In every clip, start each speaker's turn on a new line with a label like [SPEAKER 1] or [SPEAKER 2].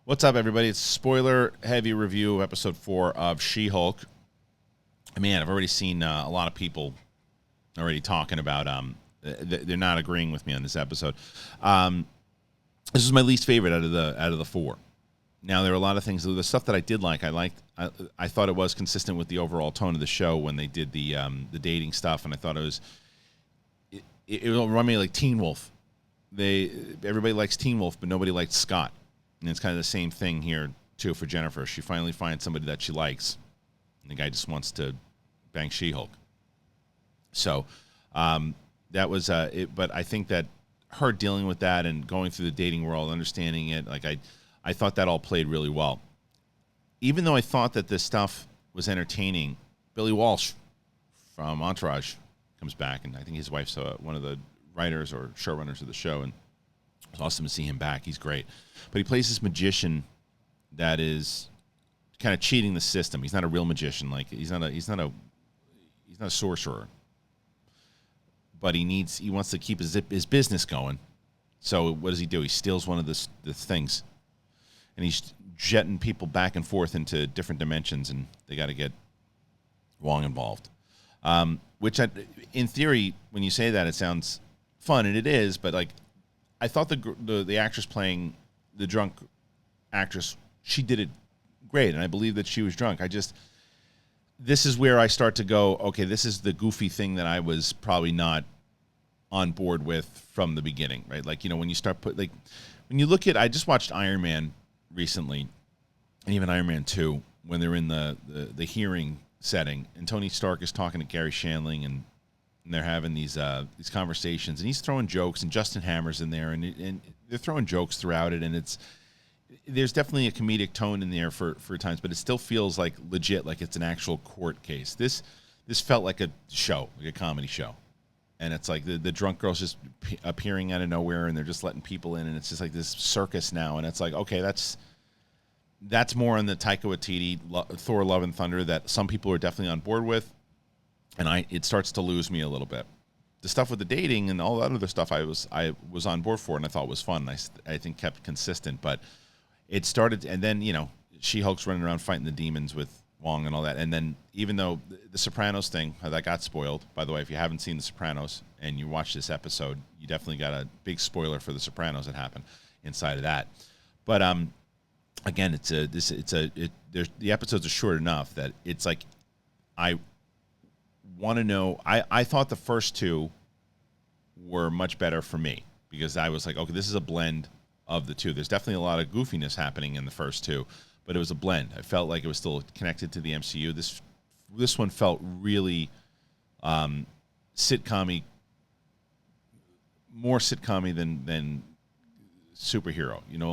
[SPEAKER 1] What's up, everybody? It's spoiler-heavy review of Episode 4 of She-Hulk. Man, I've already seen a lot of people already talking about they're not agreeing with me on this episode. This is my least favorite out of the four. Now, there are a lot of things. The stuff that I did like, I thought it was consistent with the overall tone of the show when they did the dating stuff, and I thought it reminded me of like Teen Wolf. Everybody likes Teen Wolf, but nobody liked Scott. And it's kind of the same thing here, too, for Jennifer. She finally finds somebody that she likes, and the guy just wants to bang She-Hulk. So that was it. But I think that her dealing with that and going through the dating world, understanding it, like I thought that all played really well. Even though I thought that this stuff was entertaining, Billy Walsh from Entourage comes back, and I think his wife's one of the writers or showrunners of the show, and it's awesome to see him back. He's great. But he plays this magician that is kind of cheating the system. He's not a real magician. Like he's not a sorcerer. But he wants to keep his business going. So what does he do? He steals one of the things. And he's jetting people back and forth into different dimensions, and they got to get Wong involved. Which in theory, when you say that, it sounds fun, and it is, but like I thought the actress playing the drunk actress, she did it great, and I believe that she was drunk. This is where I start to go, okay, this is the goofy thing that I was probably not on board with from the beginning, right? Like, you know, when you start when you look at, I just watched Iron Man recently, and even Iron Man 2, when they're in the hearing setting, and Tony Stark is talking to Gary Shandling, and they're having these conversations, and he's throwing jokes, and Justin Hammer's in there, and they're throwing jokes throughout it, and there's definitely a comedic tone in there for times, but it still feels like legit, like it's an actual court case. This felt like a show, like a comedy show, and it's like the drunk girl's just appearing out of nowhere, and they're just letting people in, and it's just like this circus now, and it's like, okay, that's more on the Taika Waititi Thor: Love and Thunder that some people are definitely on board with. And it starts to lose me a little bit. The stuff with the dating and all that other stuff I was on board for, and I thought was fun. I think kept consistent, but it started, and then, you know, She-Hulk's running around fighting the demons with Wong and all that. And then even though the Sopranos thing, that got spoiled, by the way, if you haven't seen the Sopranos and you watch this episode, you definitely got a big spoiler for the Sopranos that happened inside of that. But again, the episodes are short enough that it's like I want to know. I thought the first two were much better for me because I was like, okay, this is a blend of the two. There's definitely a lot of goofiness happening in the first two, but it was a blend. I felt like it was still connected to the MCU. This one felt really sitcom-y, more sitcom-y than superhero. You know,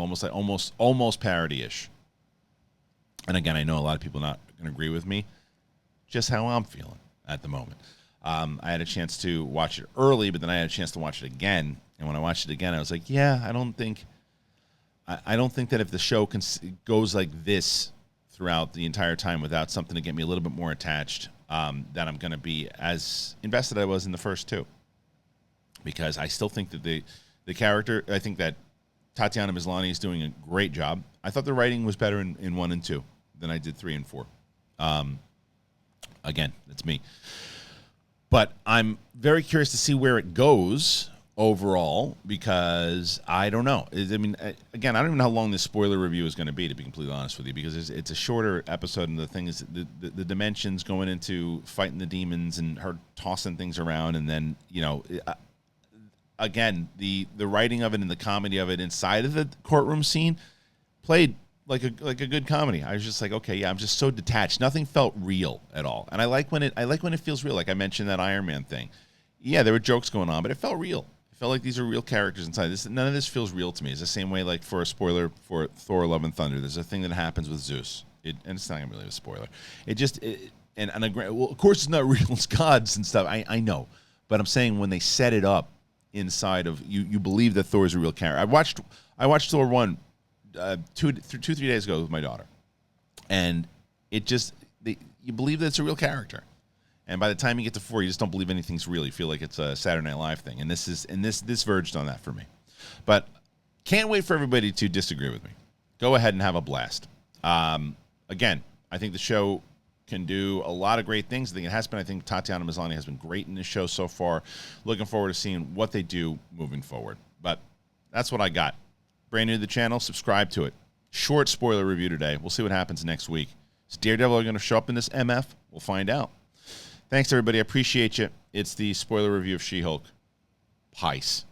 [SPEAKER 1] almost parody-ish. And again, I know a lot of people are not going to agree with me. Just how I'm feeling at the moment. I had a chance to watch it early, but then I had a chance to watch it again. And when I watched it again, I was like, yeah, I don't think that if the show goes like this throughout the entire time without something to get me a little bit more attached, that I'm going to be as invested as I was in the first two. Because I still think that the character, I think that Tatiana Maslany is doing a great job. I thought the writing was better in 1 and 2 than I did 3 and 4. Again, that's me. But I'm very curious to see where it goes overall because I don't know. Again, I don't even know how long this spoiler review is going to be completely honest with you, because it's a shorter episode, and the thing is the dimensions going into fighting the demons and her tossing things around, and then, you know, again, the writing of it and the comedy of it inside of the courtroom scene played like a good comedy. I was just like, okay, yeah, I'm just so detached. Nothing felt real at all. And I like when it feels real. Like I mentioned that Iron Man thing. Yeah, there were jokes going on, but it felt real. It felt like these are real characters inside. None of this feels real to me. It's the same way, like for a spoiler for Thor: Love and Thunder, there's a thing that happens with Zeus. And it's not really a spoiler. And well, of course it's not real. It's gods and stuff. I know. But I'm saying when they set it up inside of you believe that Thor is a real character. I watched Thor 1 3 days ago with my daughter, and you believe that it's a real character, and by the time you get to 4, you just don't believe anything's real. You feel like it's a Saturday Night Live thing, and this verged on that for me. But can't wait for everybody to disagree with me. go ahead and have a blast. Again, I think the show can do a lot of great things. I think it has been. I think Tatiana Maslany has been great in this show so far. Looking forward to seeing what they do moving forward. But that's what I got. Brand new to the channel, subscribe to it. Short spoiler review today. We'll see what happens next week. Is Daredevil going to show up in this MF? We'll find out. Thanks, everybody. I appreciate you. It's the spoiler review of She-Hulk. Peace.